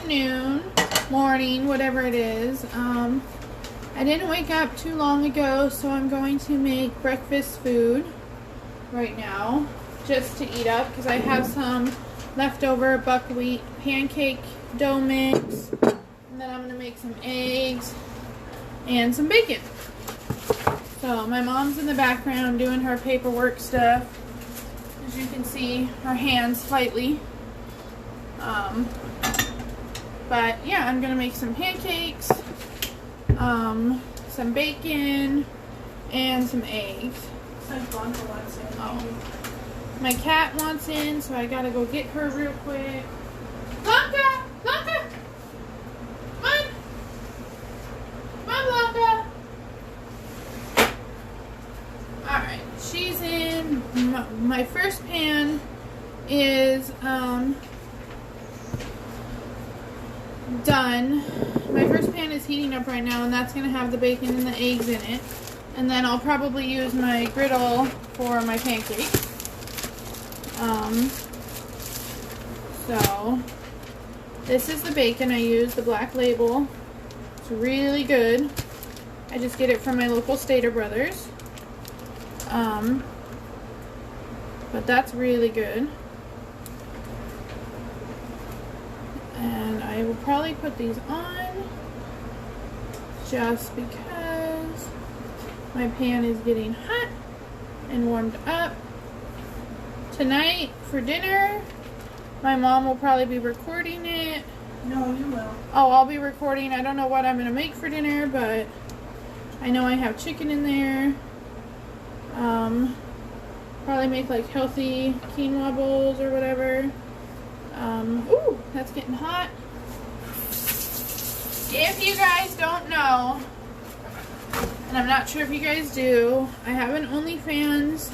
afternoon, morning, whatever it is. I didn't wake up too long ago, so I'm going to make breakfast food right now just to eat up because I have some leftover buckwheat pancake dough mix, and then I'm going to make some eggs and some bacon. So my mom's in the background doing her paperwork stuff. As you can see, her hands slightly. But yeah, I'm gonna make some pancakes, some bacon, and some eggs. Oh. My cat wants in, so I gotta go get her real quick. Blanca! Blanca! Come on! Come on, Blanca! Alright, she's in. My first pan is done. My first pan is heating up right now, and that's going to have the bacon and the eggs in it. And then I'll probably use my griddle for my pancakes. So this is the bacon I use, the Black Label. It's really good. I just get it from my local Stater Brothers. But that's really good. And I will probably put these on just because my pan is getting hot and warmed up. Tonight for dinner, my mom will probably be recording it. No, you will. Oh, I'll be recording. I don't know what I'm going to make for dinner, but I know I have chicken in there. Probably make like healthy quinoa bowls or whatever. Ooh, that's getting hot. If you guys don't know, and I'm not sure if you guys do, I have an OnlyFans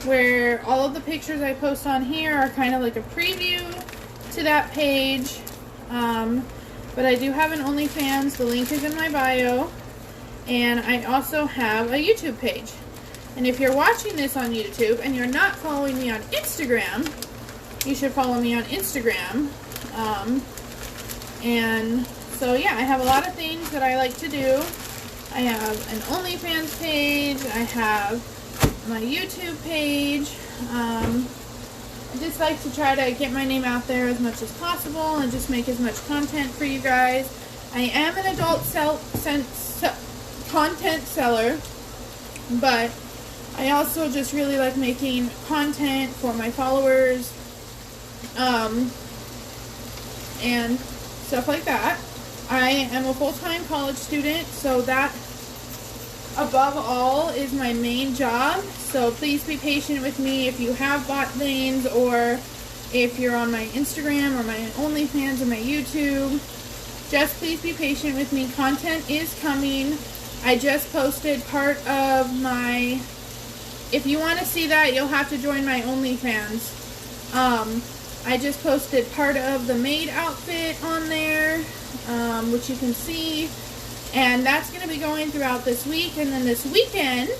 where all of the pictures I post on here are kind of like a preview to that page. But I do have an OnlyFans. The link is in my bio. And I also have a YouTube page. And if you're watching this on YouTube and you're not following me on Instagram, you should follow me on Instagram. And so yeah, I have a lot of things that I like to do. I have an OnlyFans page. I have my YouTube page. I just like to try to get my name out there as much as possible and just make as much content for you guys. I am an adult content seller, but I also just really like making content for my followers and stuff like that. I am a full-time college student, so that above all is my main job. So please be patient with me if you have bought things, or if you're on my Instagram or my OnlyFans or my YouTube. Just please be patient with me. Content is coming. I just posted part of my, if you want to see that, you'll have to join my OnlyFans. I just posted part of the maid outfit on there, which you can see. And that's going to be going throughout this week. And then this weekend,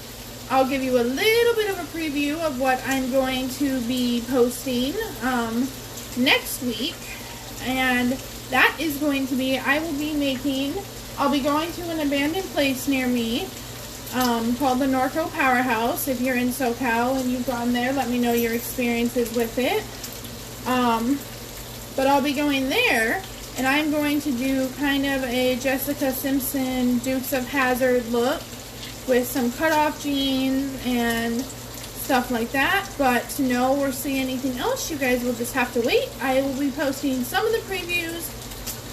I'll give you a little bit of a preview of what I'm going to be posting next week. And that is going to be, I'll be going to an abandoned place near me called the Norco Powerhouse. If you're in SoCal and you've gone there, let me know your experiences with it. But I'll be going there, and I'm going to do kind of a Jessica Simpson Dukes of Hazzard look with some cutoff jeans and stuff like that. But to know or see anything else, you guys will just have to wait. I will be posting some of the previews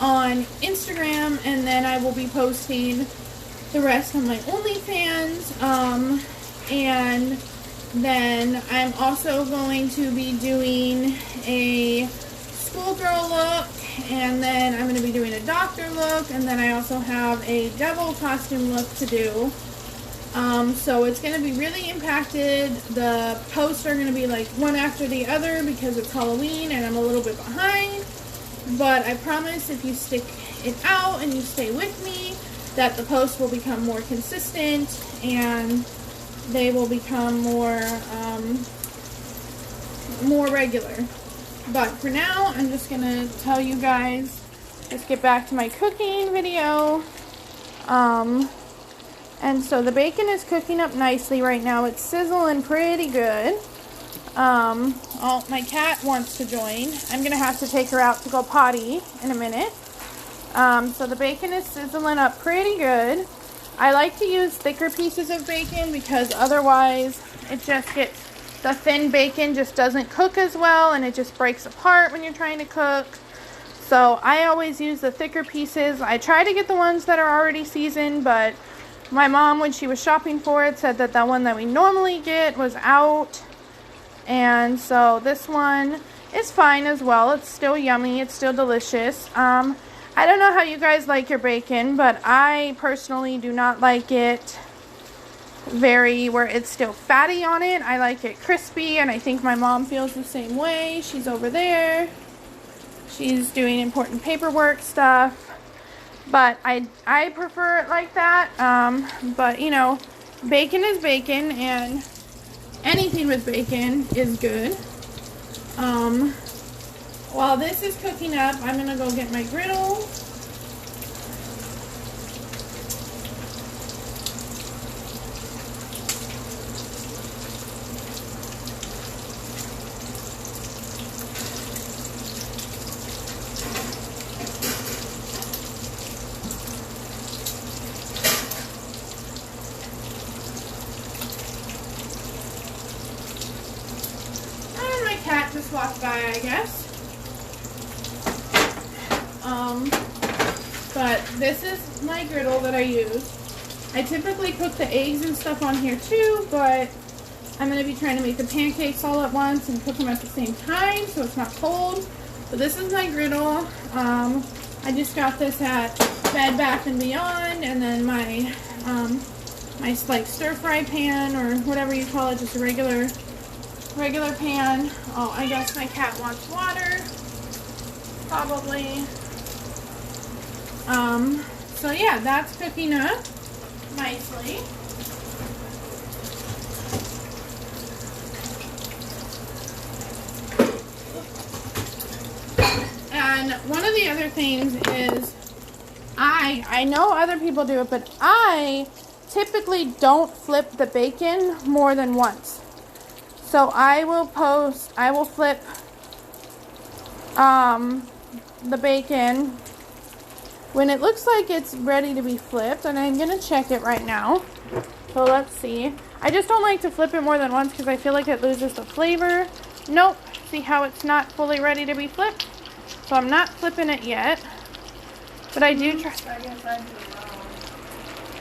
on Instagram, and then I will be posting the rest on my OnlyFans. And then I'm also going to be doing a schoolgirl look, and then I'm going to be doing a doctor look, and then I also have a devil costume look to do. So it's going to be really impacted. The posts are going to be like one after the other because it's Halloween and I'm a little bit behind. But I promise if you stick it out and you stay with me, that the posts will become more consistent and they will become more regular. But for now, I'm just gonna tell you guys, let's get back to my cooking video. And so the bacon is cooking up nicely right now. It's sizzling pretty good. Oh, my cat wants to join. I'm gonna have to take her out to go potty in a minute. So the bacon is sizzling up pretty good. I like to use thicker pieces of bacon because otherwise it just gets, the thin bacon just doesn't cook as well and it just breaks apart when you're trying to cook. So I always use the thicker pieces. I try to get the ones that are already seasoned, but my mom, when she was shopping for it, said that the one that we normally get was out. And so this one is fine as well. It's still yummy. It's still delicious. I don't know how you guys like your bacon, but I personally do not like it where it's still fatty on it. I like it crispy, and I think my mom feels the same way. She's over there. She's doing important paperwork stuff. But I prefer it like that. But, you know, bacon is bacon, and anything with bacon is good. While this is cooking up, I'm going to go get my griddle. Cat just walked by, I guess. But this is my griddle that I use. I typically cook the eggs and stuff on here too, but I'm going to be trying to make the pancakes all at once and cook them at the same time so it's not cold. So this is my griddle. I just got this at Bed Bath & Beyond, and then my like stir fry pan or whatever you call it, just a regular pan. Oh, I guess my cat wants water. Probably. So yeah, that's cooking up nicely. And one of the other things is I know other people do it, but I typically don't flip the bacon more than once. So I will flip the bacon when it looks like it's ready to be flipped, and I'm going to check it right now. So let's see. I just don't like to flip it more than once because I feel like it loses the flavor. Nope. See how it's not fully ready to be flipped? So I'm not flipping it yet. But I do try. I guess I do it wrong.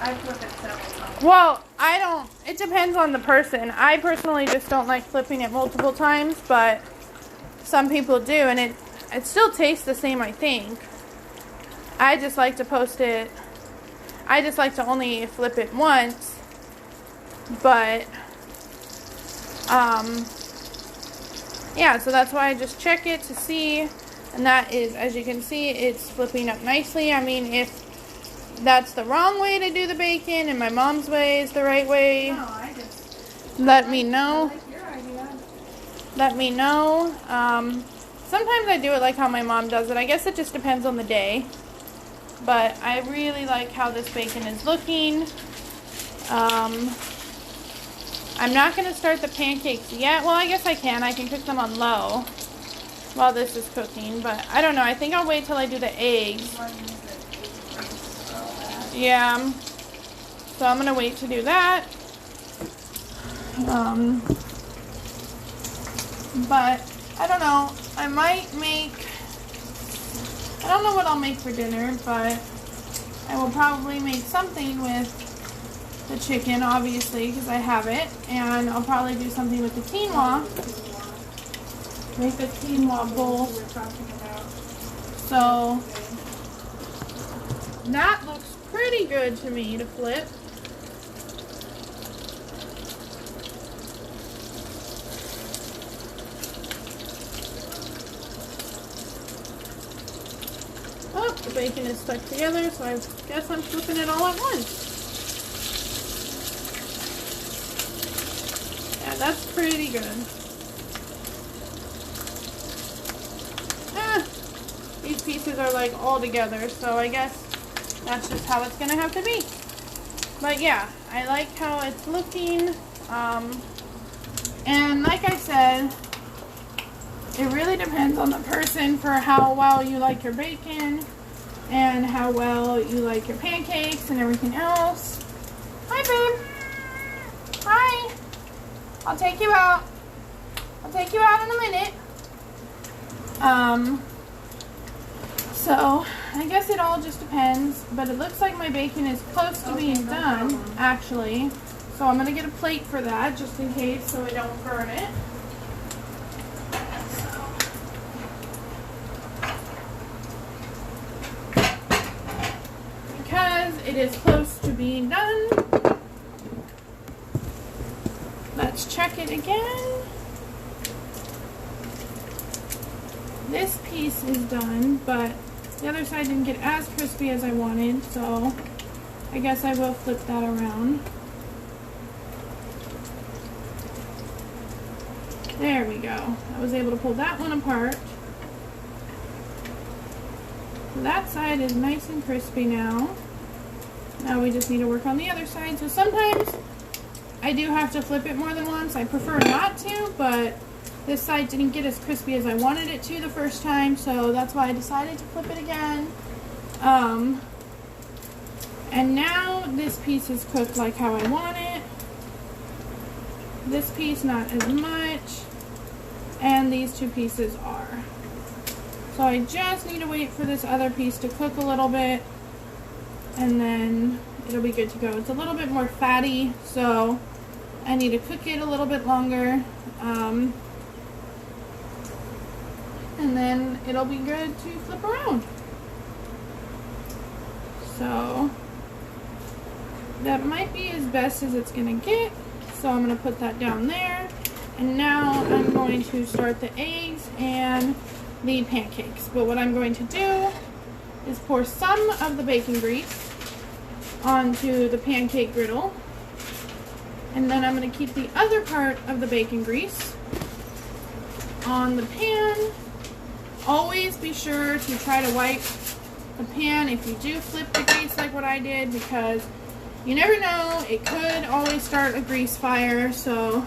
I flip it several times. Well, I don't. It depends on the person. I personally just don't like flipping it multiple times, but some people do, and it still tastes the same, I think. I just like to I just like to only flip it once, but yeah, so that's why I just check it to see, and that is, as you can see, it's flipping up nicely. I mean, if that's the wrong way to do the bacon and my mom's way is the right way, let me know. Let me know. Sometimes I do it like how my mom does it. I guess it just depends on the day. But I really like how this bacon is looking. I'm not going to start the pancakes yet. Well, I guess I can. I can cook them on low while this is cooking. But I don't know. I think I'll wait till I do the eggs. Yeah. So I'm going to wait to do that. But I don't know. I might make... I don't know what I'll make for dinner, but I will probably make something with the chicken, obviously, because I have it. And I'll probably do something with the quinoa. Make the quinoa bowl. So that looks pretty good to me to flip. Oh, the bacon is stuck together, so I guess I'm flipping it all at once. Yeah, that's pretty good. pieces are like all together, so I guess that's just how it's gonna have to be. But yeah, I like how it's looking. And like I said, it really depends on the person for how well you like your bacon and how well you like your pancakes and everything else. Hi, babe. Hi. I'll take you out. I'll take you out in a minute. So I guess it all just depends, but it looks like my bacon is close to being done, actually. So I'm gonna get a plate for that just in case so I don't burn it. Because it is close to being done. Let's check it again. This piece is done, but the other side didn't get as crispy as I wanted, so I guess I will flip that around. There we go. I was able to pull that one apart. So that side is nice and crispy now. Now we just need to work on the other side. So sometimes I do have to flip it more than once. I prefer not to, but this side didn't get as crispy as I wanted it to the first time, so that's why I decided to flip it again. And now this piece is cooked like how I want it. This piece not as much, and these two pieces are. So I just need to wait for this other piece to cook a little bit, and then it'll be good to go. It's a little bit more fatty, so I need to cook it a little bit longer. And then it'll be good to flip around. So that might be as best as it's gonna get. So I'm gonna put that down there. And now I'm going to start the eggs and the pancakes. But what I'm going to do is pour some of the bacon grease onto the pancake griddle. And then I'm gonna keep the other part of the bacon grease on the pan. Always be sure to try to wipe the pan if you do flip the grease like what I did, because you never know, it could always start a grease fire, so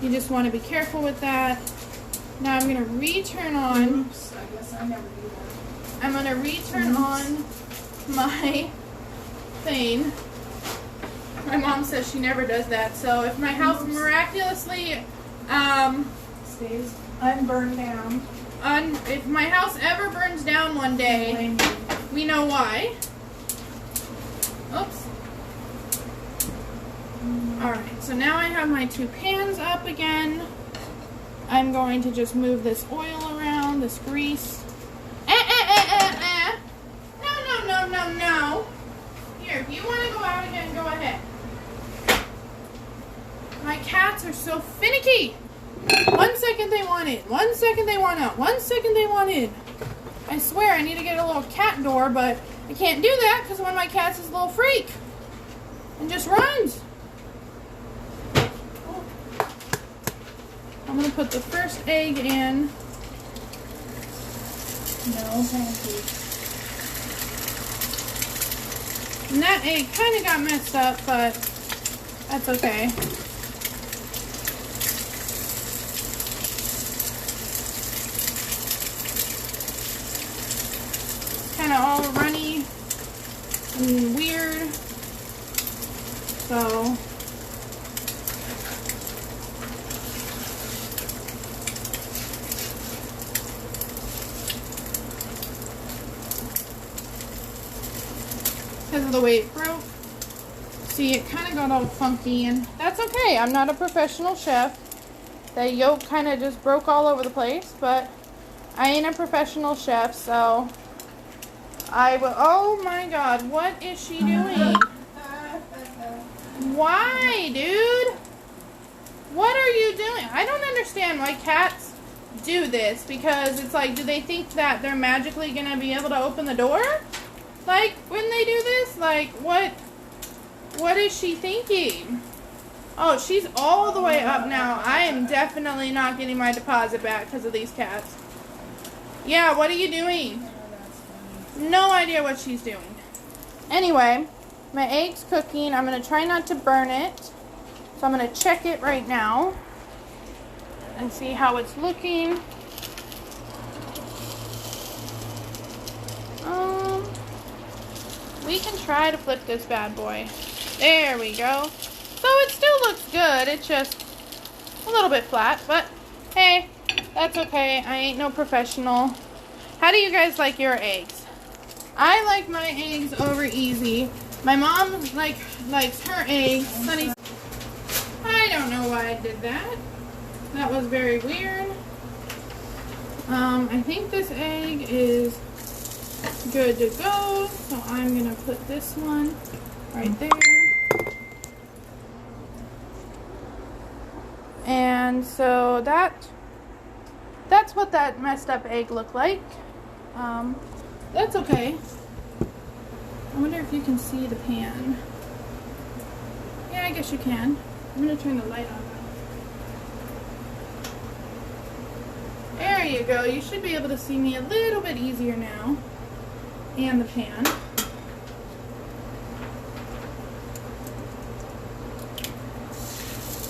you just want to be careful with that. Now I'm going to return on. Oops, I guess I never do that. I'm going to return on my thing. My mom says she never does that, so if my house miraculously Stays unburned down. If my house ever burns down one day, we know why. Oops. Alright, so now I have my two pans up again. I'm going to just move this oil around, this grease. No. Here, if you want to go out again, go ahead. My cats are so finicky. 1 second they want in, 1 second they want out, 1 second they want in. I swear I need to get a little cat door, but I can't do that because one of my cats is a little freak and just runs. I'm going to put the first egg in. No pancakes. And that egg kind of got messed up, but that's okay. Kind of all runny and weird, so because of the way it broke. See, it kind of got all funky, and that's okay. I'm not a professional chef. The yolk kind of just broke all over the place, but I ain't a professional chef, so I will. Oh my God, what is she doing? Why, dude? What are you doing? I don't understand why cats do this, because it's like, do they think that they're magically gonna be able to open the door? Like, when they do this? Like, what is she thinking? Oh, she's all the way up now. I am definitely not getting my deposit back because of these cats. Yeah, what are you doing? No idea what she's doing. Anyway, my egg's cooking. I'm going to try not to burn it. So I'm going to check it right now and see how it's looking. We can try to flip this bad boy. There we go. So it still looks good. It's just a little bit flat, but hey, that's okay. I ain't no professional. How do you guys like your eggs? I like my eggs over easy. My mom likes her eggs. Sunny. I don't know why I did that. That was very weird. I think this egg is good to go, so I'm gonna put this one right there. And so that's what that messed up egg looked like. That's okay. I wonder if you can see the pan. Yeah, I guess you can. I'm gonna turn the light on now. There you go. You should be able to see me a little bit easier now. And the pan.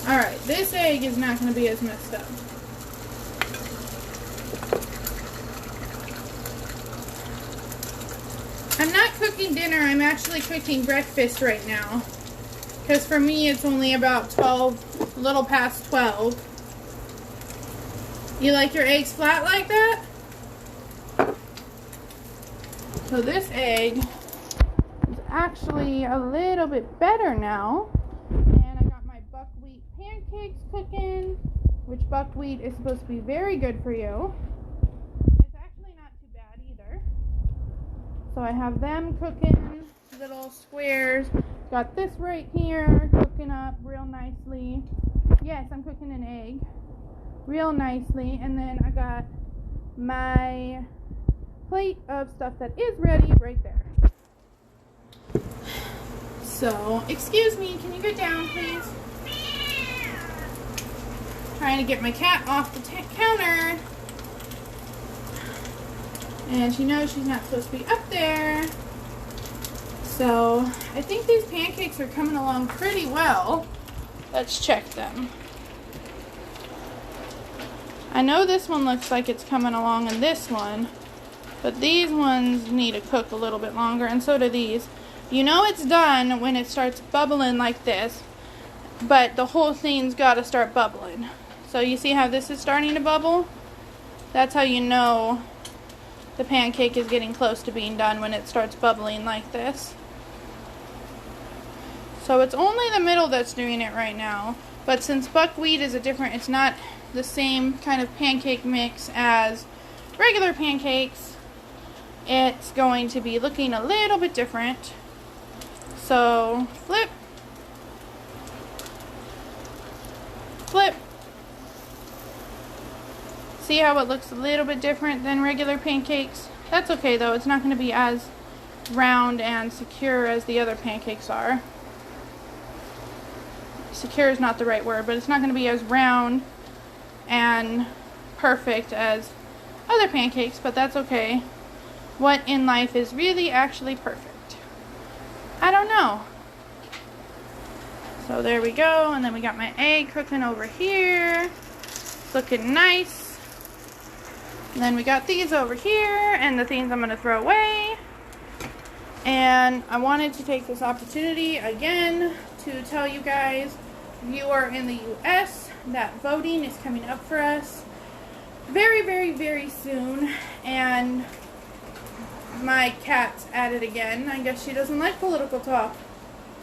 Alright, this egg is not going to be as messed up. I'm not cooking dinner, I'm actually cooking breakfast right now. Because for me it's only about 12, a little past 12. You like your eggs flat like that? So this egg is actually a little bit better now. And I got my buckwheat pancakes cooking, which buckwheat is supposed to be very good for you. It's actually not too bad either. So I have them cooking, little squares. Got this right here cooking up real nicely. Yes, I'm cooking an egg real nicely. And then I got my plate of stuff that is ready right there. So, excuse me, can you go down, please? Trying to get my cat off the counter. And she knows she's not supposed to be up there. So, I think these pancakes are coming along pretty well. Let's check them. I know this one looks like it's coming along in this one. But these ones need to cook a little bit longer, and so do these. You know it's done when it starts bubbling like this, but the whole thing's got to start bubbling. So you see how this is starting to bubble? That's how you know the pancake is getting close to being done, when it starts bubbling like this. So it's only the middle that's doing it right now, but since buckwheat is it's not the same kind of pancake mix as regular pancakes, it's going to be looking a little bit different. So, flip, flip. See how it looks a little bit different than regular pancakes? That's okay though, it's not going to be as round and secure as the other pancakes are. Secure is not the right word, but it's not going to be as round and perfect as other pancakes, but that's okay. What in life is really actually perfect? I don't know. So there we go, and then we got my egg cooking over here. Looking nice. And then we got these over here, and the things I'm going to throw away. And I wanted to take this opportunity again to tell you guys, if you are in the US, that voting is coming up for us very, very, very soon. And my cat's at it again. I guess she doesn't like political talk.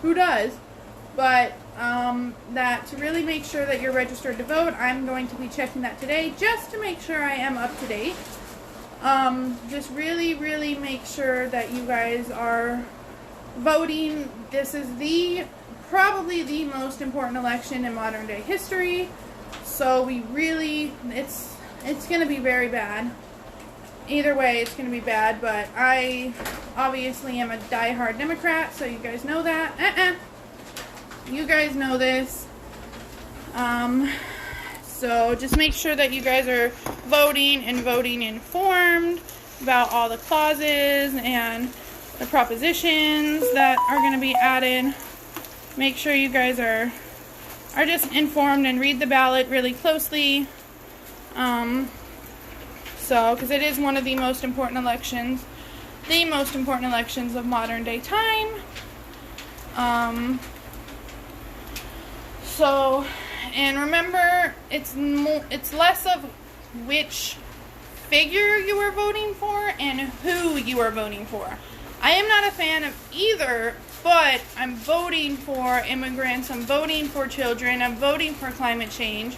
Who does? But that to really make sure that you're registered to vote, I'm going to be checking that today just to make sure I am up to date. Just really, really make sure that you guys are voting. This is probably the most important election in modern day history. So we really, it's going to be very bad. Either way, it's going to be bad, but I obviously am a diehard Democrat, so you guys know that. You guys know this. So just make sure that you guys are voting and voting informed. about all the clauses and the propositions that are going to be added. Make sure you guys are just informed and read the ballot really closely. Because it is one of the most important elections of modern day time. And remember, it's less of which figure you are voting for and who you are voting for. I am not a fan of either, but I'm voting for immigrants, I'm voting for children, I'm voting for climate change,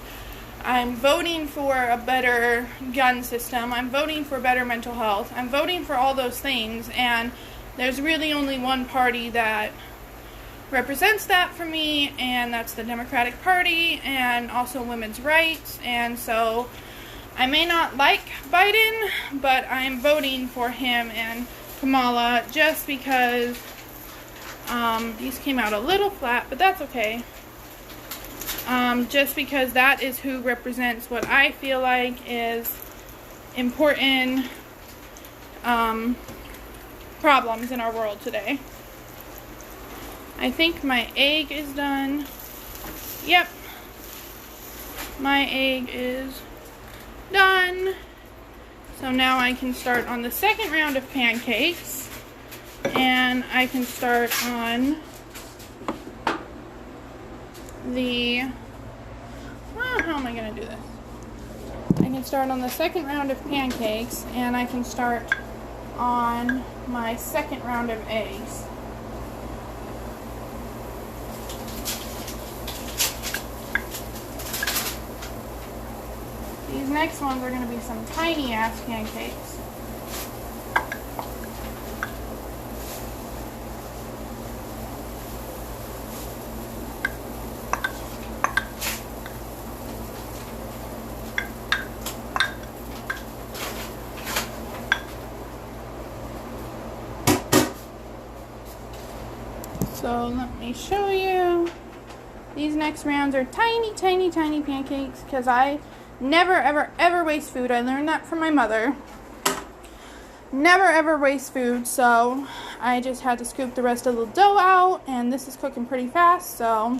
I'm voting for a better gun system, I'm voting for better mental health, I'm voting for all those things, and there's really only one party that represents that for me, and that's the Democratic Party, and also women's rights. And so I may not like Biden, but I'm voting for him and Kamala just because these came out a little flat, but that's okay. Just because that is who represents what I feel like is important problems in our world today. I think my egg is done. Yep. My egg is done. So now I can start on the second round of pancakes. And I can start on the... how am I going to do this? I can start on the second round of pancakes, and I can start on my second round of eggs. These next ones are going to be some tiny ass pancakes. So let me show you. These next rounds are tiny, tiny, tiny pancakes because I never, ever, ever waste food. I learned that from my mother. Never, ever waste food. So I just had to scoop the rest of the dough out, and this is cooking pretty fast. So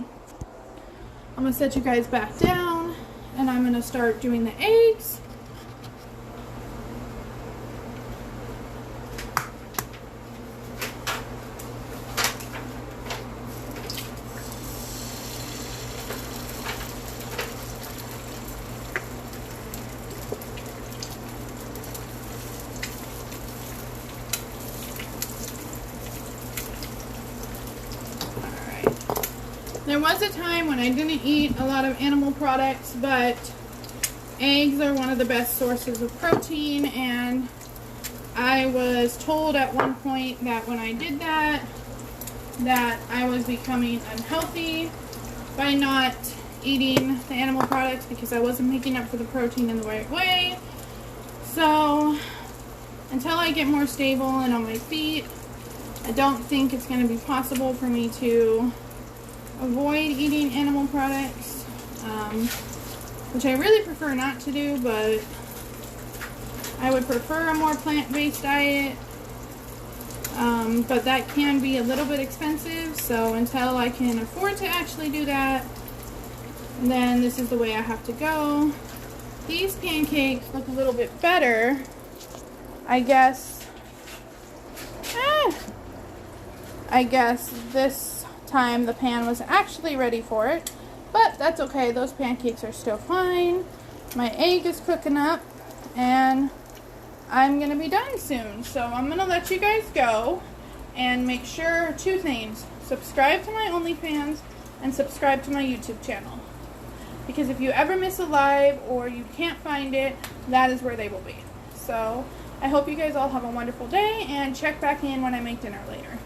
I'm going to set you guys back down, and I'm going to start doing the eggs. There was a time when I didn't eat a lot of animal products, but eggs are one of the best sources of protein, and I was told at one point that when I did that I was becoming unhealthy by not eating the animal products because I wasn't making up for the protein in the right way. So until I get more stable and on my feet, I don't think it's going to be possible for me to avoid eating animal products, which I really prefer not to do, but I would prefer a more plant-based diet, but that can be a little bit expensive, so until I can afford to actually do that, then this is the way I have to go. These pancakes look a little bit better, I guess. I guess this time the pan was actually ready for it, but that's okay. Those pancakes are still fine. My egg is cooking up, and I'm gonna be done soon, so I'm gonna let you guys go. And make sure, two things: subscribe to my OnlyFans and subscribe to my YouTube channel, because if you ever miss a live or you can't find it, that is where they will be. So I hope you guys all have a wonderful day, and check back in when I make dinner later.